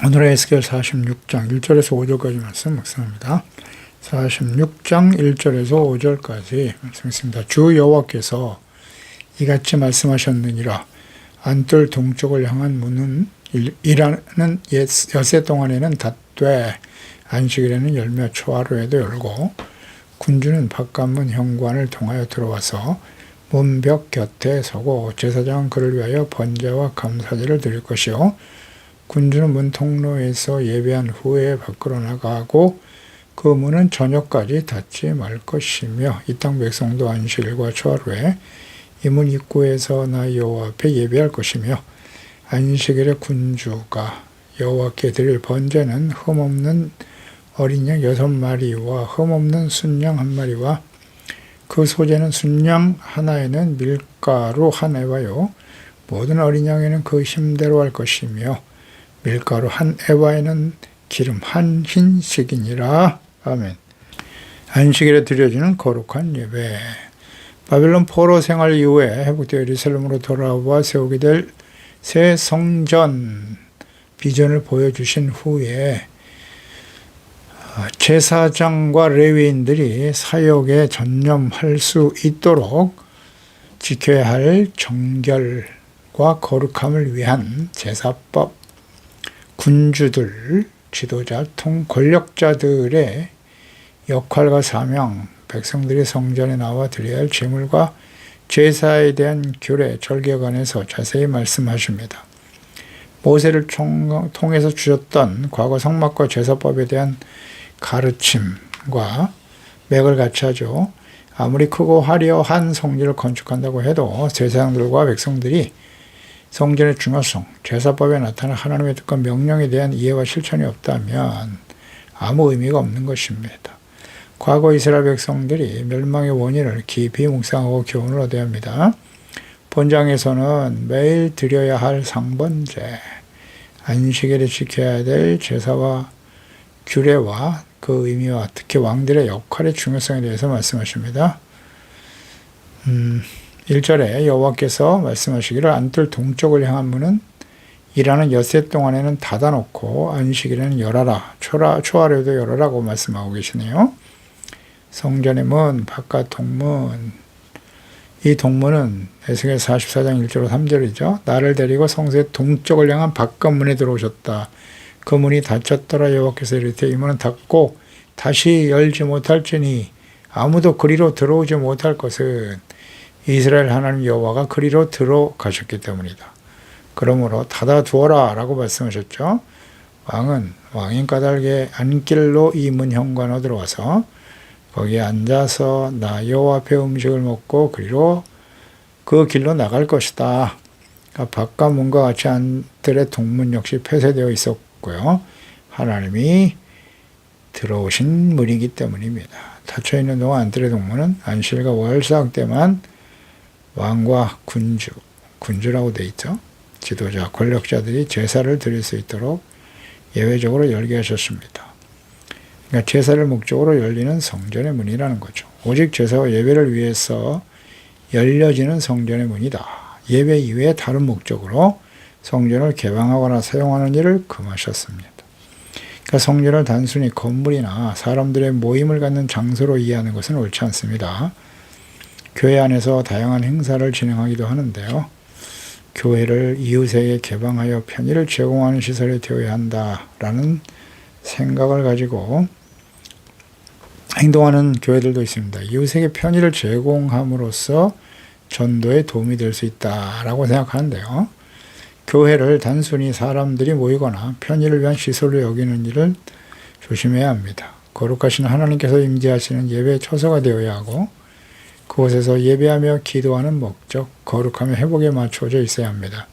오늘의 에스겔 46장 1절에서 5절까지 말씀 묵상합니다. 46장 1절에서 5절까지 말씀했습니다. 주 여호와께서 이같이 말씀하셨느니라. 안뜰 동쪽을 향한 문은 일하는 엿새 동안에는 닫되 안식일에는 열며 초하루에도 열고 군주는 바깥문 현관을 통하여 들어와서 문벽 곁에 서고 제사장은 그를 위하여 번제와 감사제를 드릴 것이요 군주는 문 통로에서 예배한 후에 밖으로 나가고 그 문은 저녁까지 닫지 말 것이며 이 땅 백성도 안식일과 초하루에 이 문 입구에서 나 여호와 앞에 예배할 것이며 안식일에 군주가 여호와께 드릴 번제는 흠없는 어린 양 6마리와 흠없는 순양 1마리와 그 소재는 순양 하나에는 밀가루 1에바요 모든 어린 양에는 그 힘대로 할 것이며 밀가루 1에바에는 기름 1흰씩이니라. 아멘. 안식일에 드려지는 거룩한 예배. 바벨론 포로 생활 이후에 회복되어 예루살렘으로 돌아와 세우게 될 새 성전 비전을 보여주신 후에 제사장과 레위인들이 사역에 전념할 수 있도록 지켜야 할 정결과 거룩함을 위한 제사법, 군주들, 지도자, 권력자들의 역할과 사명, 백성들이 성전에 나와 드려야 할 제물과 제사에 대한 규례, 절개에 관해서 자세히 말씀하십니다. 모세를 통해서 주셨던 과거 성막과 제사법에 대한 가르침과 맥을 같이 하죠. 아무리 크고 화려한 성전을 건축한다고 해도 제사장들과 백성들이 성전의 중요성, 제사법에 나타난 하나님의 뜻과 명령에 대한 이해와 실천이 없다면 아무 의미가 없는 것입니다. 과거 이스라엘 백성들이 멸망의 원인을 깊이 묵상하고 교훈을 얻어야 합니다. 본장에서는 매일 드려야 할 상번제, 안식일에 지켜야 될 제사와 규례와 그 의미와 특히 왕들의 역할의 중요성에 대해서 말씀하십니다. 1절에 여호와께서 말씀하시기를 안뜰 동쪽을 향한 문은 일하는 엿새 동안에는 닫아놓고 안식일에는 열어라, 초하루에도 열어라고 말씀하고 계시네요. 성전의 문, 바깥 동문, 이 동문은 에스겔 44장 1절 3절이죠. 나를 데리고 성소의 동쪽을 향한 바깥 문에 들어오셨다. 그 문이 닫혔더라. 여호와께서 이르되 이 문은 닫고 다시 열지 못할지니 아무도 그리로 들어오지 못할 것은 이스라엘 하나님 여호와가 그리로 들어가셨기 때문이다. 그러므로 닫아두어라 라고 말씀하셨죠. 왕은 왕인 까닭의 안길로 이 문 현관으로 들어와서 거기에 앉아서 나 여호와 앞에 음식을 먹고 그리로 그 길로 나갈 것이다. 바깥 문과 같이 안뜰의 동문 역시 폐쇄되어 있었고요. 하나님이 들어오신 문이기 때문입니다. 닫혀있는 동안 안뜰의 동문은 안식일과 월삭 때만 왕과 군주라고 되어 있죠. 지도자, 권력자들이 제사를 드릴 수 있도록 예외적으로 열게 하셨습니다. 그러니까 제사를 목적으로 열리는 성전의 문이라는 거죠. 오직 제사와 예배를 위해서 열려지는 성전의 문이다. 예배 이외에 다른 목적으로 성전을 개방하거나 사용하는 일을 금하셨습니다. 그러니까 성전을 단순히 건물이나 사람들의 모임을 갖는 장소로 이해하는 것은 옳지 않습니다. 교회 안에서 다양한 행사를 진행하기도 하는데요. 교회를 이웃에게 개방하여 편의를 제공하는 시설이 되어야 한다라는 생각을 가지고 행동하는 교회들도 있습니다. 이웃에게 편의를 제공함으로써 전도에 도움이 될 수 있다라고 생각하는데요. 교회를 단순히 사람들이 모이거나 편의를 위한 시설로 여기는 일을 조심해야 합니다. 거룩하신 하나님께서 임재하시는 예배의 처소가 되어야 하고 그곳에서 예배하며 기도하는 목적, 거룩함의 회복에 맞춰져 있어야 합니다.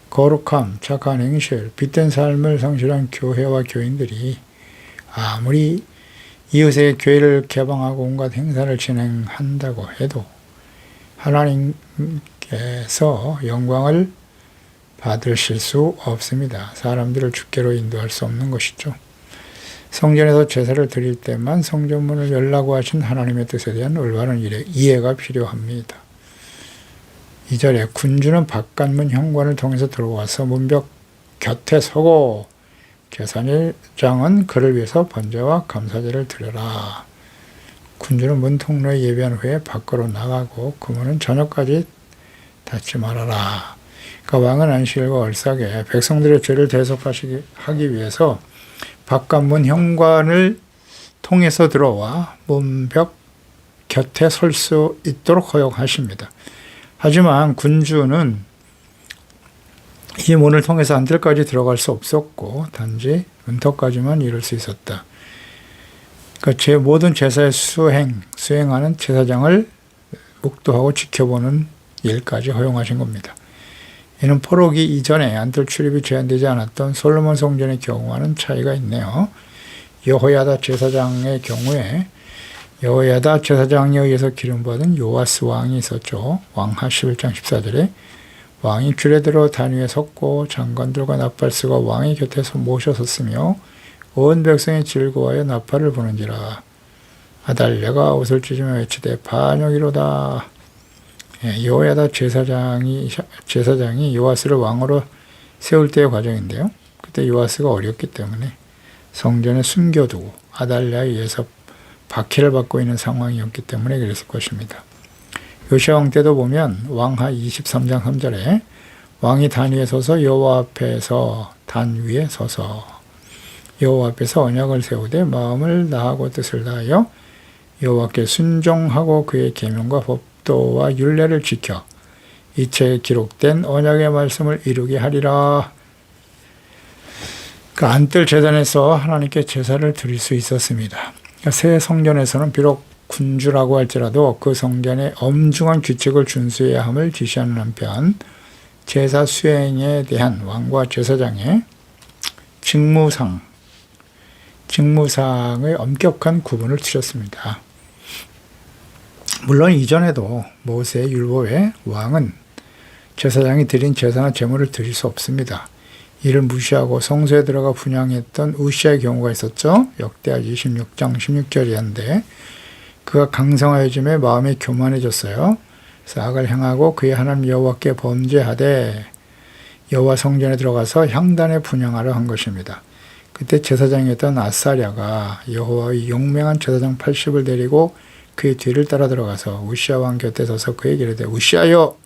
거룩함, 착한 행실, 빛된 삶을 성실한 교회와 교인들이 아무리 이웃의 교회를 개방하고 온갖 행사를 진행한다고 해도 하나님께서 영광을 받으실 수 없습니다. 사람들을 주께로 인도할 수 없는 것이죠. 성전에서 제사를 드릴 때만 성전문을 열라고 하신 하나님의 뜻에 대한 올바른 이해가 필요합니다. 2절에 군주는 바깥문 현관을 통해서 들어와서 문벽 곁에 서고 제사장은 그를 위해서 번제와 감사제를 드려라. 군주는 문 통로에 예배한 후에 밖으로 나가고 그 문은 저녁까지 닫지 말아라. 그러니까 왕은 안식일과 얼싸게 백성들의 죄를 대속하기 위해서 바깥문 현관을 통해서 들어와 문벽 곁에 설 수 있도록 허용하십니다. 하지만 군주는 이 문을 통해서 안뜰까지 들어갈 수 없었고 단지 문턱까지만 이룰 수 있었다. 그러니까 모든 제사의 수행하는 제사장을 묵도하고 지켜보는 일까지 허용하신 겁니다. 이는 포로기 이전에 안뜰 출입이 제한되지 않았던 솔로몬 성전의 경우와는 차이가 있네요. 여호야다 제사장의 경우에 여호야다 제사장에 의해서 기름받은 요아스 왕이 있었죠. 왕하 11장 14절에 왕이 귤에 들어 단 위에 섰고 장관들과 나팔쓰고 왕의 곁에서 모셔섰으며 온 백성이 즐거워하여 나팔을 부는지라. 아달랴가 옷을 찢으며 외치되 반역이로다. 여호야다 제사장이 요아스를 왕으로 세울 때의 과정인데요. 그때 요아스가 어렸기 때문에 성전에 숨겨두고 아달랴에 의해서 박해를 받고 있는 상황이었기 때문에 그랬을 것입니다. 요시야 왕 때도 보면 왕하 23장 3절에 왕이 단 위에 서서 여호와 앞에서 단 위에 서서 여호와 앞에서 언약을 세우되 마음을 다하고 뜻을 다하여 여호와께 순종하고 그의 계명과 법도와 율례를 지켜 이체에 기록된 언약의 말씀을 이루게 하리라. 그 안뜰 제단에서 하나님께 제사를 드릴 수 있었습니다. 새 성전에서는 비록 군주라고 할지라도 그 성전에 엄중한 규칙을 준수해야 함을 지시하는 한편 제사 수행에 대한 왕과 제사장의 직무상의 엄격한 구분을 두셨습니다. 물론 이전에도 모세의 율법에 왕은 제사장이 드린 제사나 제물을 드릴 수 없습니다. 이를 무시하고 성소에 들어가 분향했던 우시아의 경우가 있었죠. 역대하기 26장 16절이었는데 그가 강성하여짐에 마음이 교만해졌어요. 그래서 악을 행하고 그의 하나님 여호와께 범죄하되 여호와 성전에 들어가서 향단에 분향하려 한 것입니다. 그때 제사장이었던 아사랴가 여호와의 용맹한 제사장 80을 데리고 그의 뒤를 따라 들어가서 우시아 왕 곁에 서서 그에게 이르되 우시아여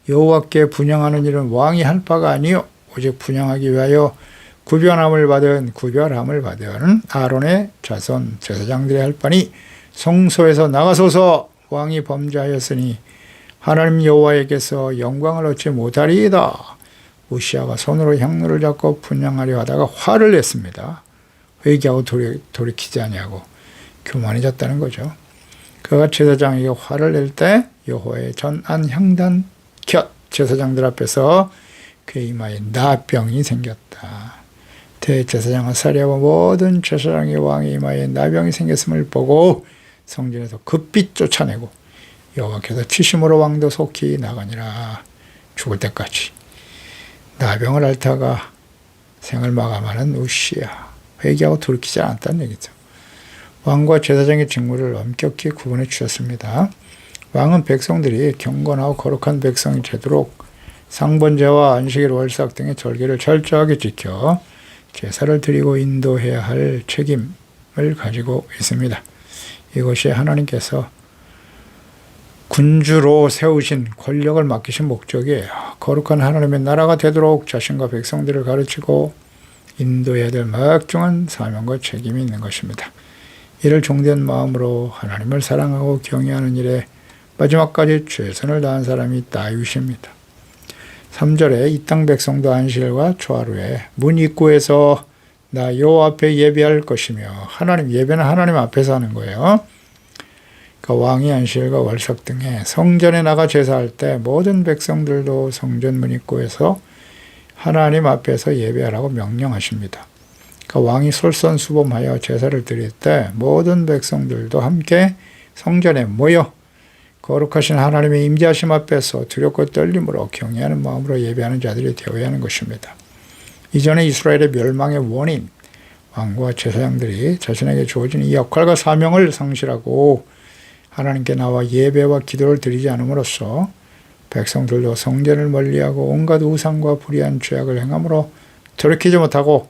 여호와께 분향하는 일은 왕이 할 바가 아니요 오직 분향하기 위하여 구별함을 받은 아론의 자손 제사장들이 할 바니 성소에서 나가소서. 왕이 범죄하였으니 하나님 여호와에게서 영광을 얻지 못하리이다. 우시아가 손으로 향로를 잡고 분향하려 하다가 화를 냈습니다. 회개하고 돌이키지 아니하고 교만해졌다는 거죠. 그가 제사장에게 화를 낼 때 여호와의 전안 향단 곁 제사장들 앞에서 그의 이마에 나병이 생겼다. 대제사장 아사랴와 모든 제사장의 왕의 이마에 나병이 생겼음을 보고 성전에서 급히 쫓아내고 여호와께서 치심으로 왕도 속히 나가니라. 죽을 때까지 나병을 앓다가 생을 마감하는 우시아, 회개하고 돌이키지 않았다는 얘기죠. 왕과 제사장의 직무를 엄격히 구분해 주셨습니다. 왕은 백성들이 경건하고 거룩한 백성이 되도록 상번제와 안식일, 월삭 등의 절기를 철저하게 지켜 제사를 드리고 인도해야 할 책임을 가지고 있습니다. 이것이 하나님께서 군주로 세우신 권력을 맡기신 목적이에요. 거룩한 하나님의 나라가 되도록 자신과 백성들을 가르치고 인도해야 될 막중한 사명과 책임이 있는 것입니다. 이를 종된 마음으로 하나님을 사랑하고 경외하는 일에 마지막까지 최선을 다한 사람이 다윗입니다. 3절에 이 땅 백성도 안식일과 초하루에 문 입구에서 나 여호와 앞에 예배할 것이며 하나님 예배는 하나님 앞에서 하는 거예요. 그러니까 왕이 안식일과 월삭 등에 성전에 나가 제사할 때 모든 백성들도 성전 문 입구에서 하나님 앞에서 예배하라고 명령하십니다. 그러니까 왕이 솔선수범하여 제사를 드릴 때 모든 백성들도 함께 성전에 모여 거룩하신 하나님의 임재하심 앞에서 두렵고 떨림으로 경외하는 마음으로 예배하는 자들이 되어야 하는 것입니다. 이전에 이스라엘의 멸망의 원인, 왕과 제사장들이 자신에게 주어진 이 역할과 사명을 상실하고 하나님께 나와 예배와 기도를 드리지 않음으로써 백성들도 성전을 멀리하고 온갖 우상과 불의한 죄악을 행함으로 돌이키지 못하고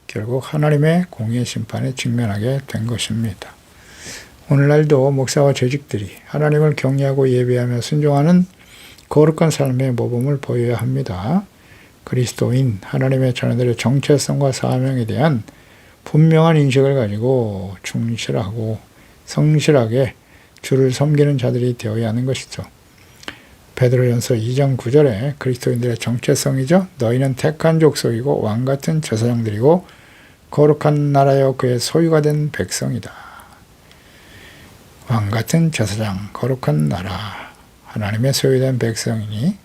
결국 하나님의 공의 심판에 직면하게 된 것입니다. 오늘날도 목사와 재직들이 하나님을 경외하고 예배하며 순종하는 거룩한 삶의 모범을 보여야 합니다. 그리스도인 하나님의 자녀들의 정체성과 사명에 대한 분명한 인식을 가지고 충실하고 성실하게 주를 섬기는 자들이 되어야 하는 것이죠. 베드로전서 2장 9절에 그리스도인들의 정체성이죠. 너희는 택한 족속이고 왕같은 제사장들이고 거룩한 나라여 그의 소유가 된 백성이다. 왕같은 제사장, 거룩한 나라, 하나님의 소유된 백성이니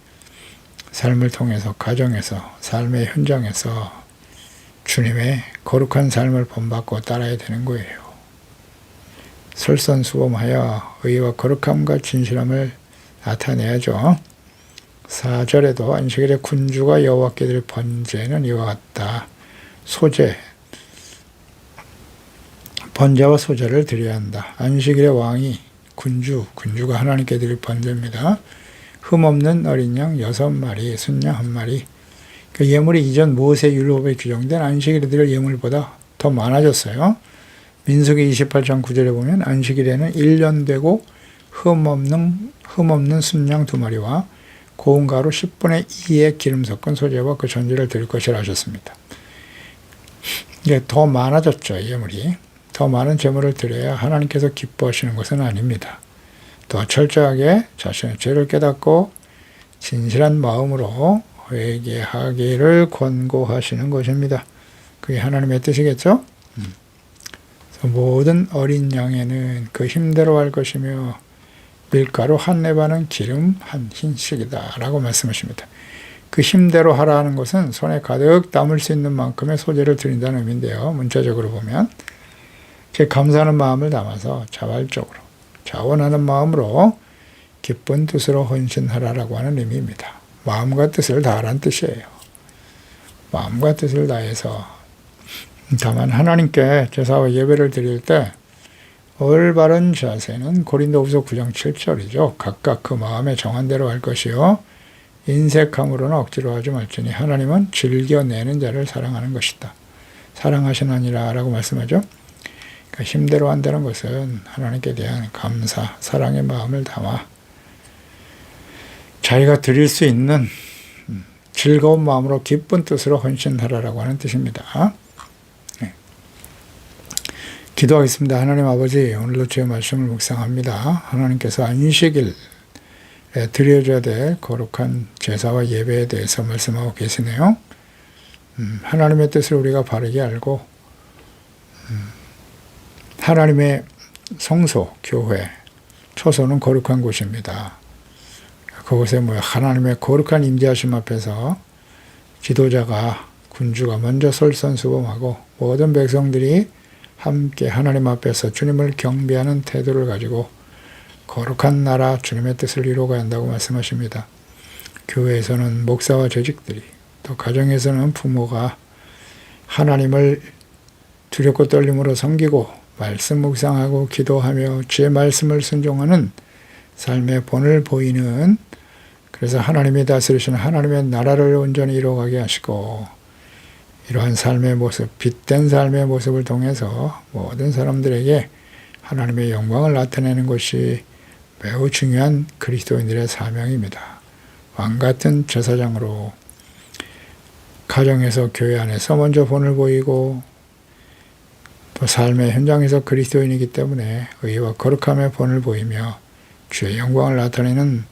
삶을 통해서 가정에서 삶의 현장에서 주님의 거룩한 삶을 본받고 따라야 되는 거예요. 솔선수범하여 의와 거룩함과 진실함을 나타내야죠. 4절에도 안식일에 군주가 여호와께 드릴 번제는 이와 같다. 소제, 번제와 소제를 드려야 한다. 안식일에 왕이 군주가 하나님께 드릴 번제입니다. 흠없는 어린 양 6마리, 순양 1마리. 그 예물이 이전 모세율법에 규정된 안식일에 드릴 예물보다 더 많아졌어요. 민수기 28장 9절에 보면 안식일에는 1년 되고 흠없는 순양 2마리와 고운 가루 10분의 2의 기름 섞은 소제와 그 전제를 드릴 것이라 하셨습니다. 이게 더 많아졌죠, 예물이. 더 많은 제물을 드려야 하나님께서 기뻐하시는 것은 아닙니다. 더 철저하게 자신의 죄를 깨닫고 진실한 마음으로 회개하기를 권고하시는 것입니다. 그게 하나님의 뜻이겠죠? 모든 어린 양에는 그 힘대로 할 것이며 밀가루 한 네반은 기름 한 흰씩이다 라고 말씀하십니다. 그 힘대로 하라는 것은 손에 가득 담을 수 있는 만큼의 소재를 드린다는 의미인데요. 문자적으로 보면 제 감사하는 마음을 담아서 자발적으로 자원하는 마음으로 기쁜 뜻으로 헌신하라라고 하는 의미입니다. 마음과 뜻을 다하라는 뜻이에요. 마음과 뜻을 다해서 다만 하나님께 제사와 예배를 드릴 때 올바른 자세는 고린도후서 9장 7절이죠. 각각 그 마음에 정한 대로 할 것이요 인색함으로는 억지로 하지 말지니 하나님은 즐겨내는 자를 사랑하는 것이다. 사랑하시나니라 라고 말씀하죠. 그러니까 힘대로 한다는 것은 하나님께 대한 감사, 사랑의 마음을 담아 자기가 드릴 수 있는 즐거운 마음으로 기쁜 뜻으로 헌신하라라고 하는 뜻입니다. 네. 기도하겠습니다. 하나님 아버지, 오늘도 주의 말씀을 묵상합니다. 하나님께서 안식일에 드려져야 될 거룩한 제사와 예배에 대해서 말씀하고 계시네요. 하나님의 뜻을 우리가 바르게 알고 하나님의 성소, 교회, 초소는 거룩한 곳입니다. 그곳에 하나님의 거룩한 임재하심 앞에서 지도자가, 군주가 먼저 솔선수범하고 모든 백성들이 함께 하나님 앞에서 주님을 경배하는 태도를 가지고 거룩한 나라 주님의 뜻을 이루어가야 한다고 말씀하십니다. 교회에서는 목사와 재직들이, 또 가정에서는 부모가 하나님을 두렵고 떨림으로 섬기고 말씀 묵상하고 기도하며 주의 말씀을 순종하는 삶의 본을 보이는, 그래서 하나님이 다스리시는 하나님의 나라를 온전히 이루어가게 하시고 이러한 삶의 모습, 빛된 삶의 모습을 통해서 모든 사람들에게 하나님의 영광을 나타내는 것이 매우 중요한 그리스도인들의 사명입니다. 왕같은 제사장으로 가정에서 교회 안에서 먼저 본을 보이고 또 삶의 현장에서 그리스도인이기 때문에 의와 거룩함의 본을 보이며 주의 영광을 나타내는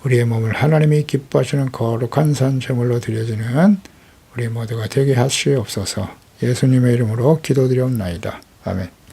우리의 몸을 하나님이 기뻐하시는 거룩한 산 제물로 드려지는 우리 모두가 되게 하시옵소서. 예수님의 이름으로 기도드리옵나이다. 아멘.